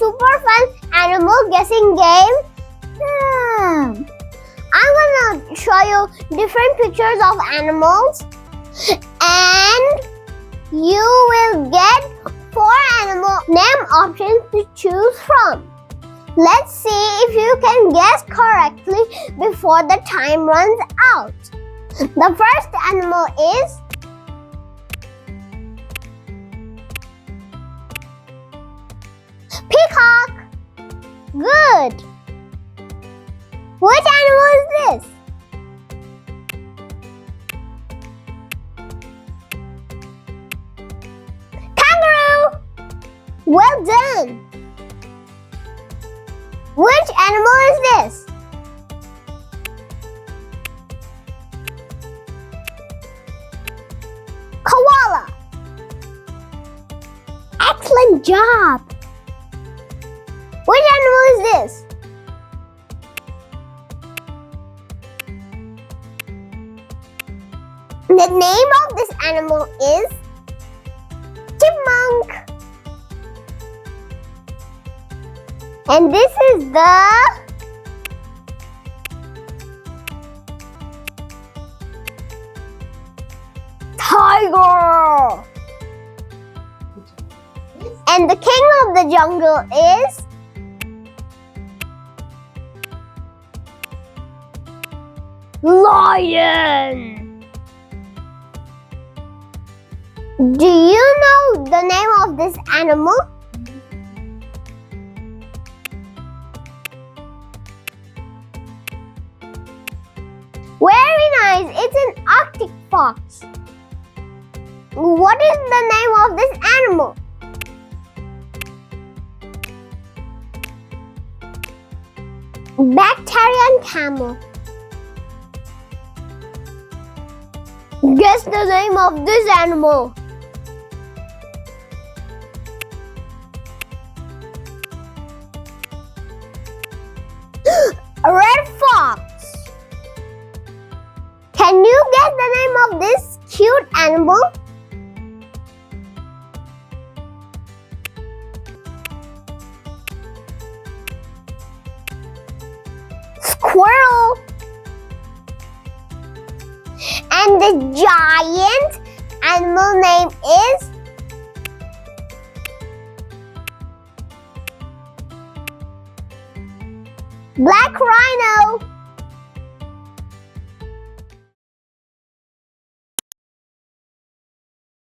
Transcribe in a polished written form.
super fun animal guessing game. I'm gonna show you different pictures of animals, and you will get 4 animal name options to choose from. Let's see if you can guess correctly before the time runs out. The first animal is peacock. Good. Which animal is this? Kangaroo. Well done. Which animal is this? Koala. Excellent job. Which animal is this? The name of this animal is chipmunk. And this is the tiger. And the king of the jungle is lion. Do you know the name of this animal? Very nice. It's an Arctic fox. What is the name of this animal? Bacterian camel. Guess the name of this animal. A red fox. Can you guess the name of this cute animal? Squirrel. And the giant animal name is black rhino.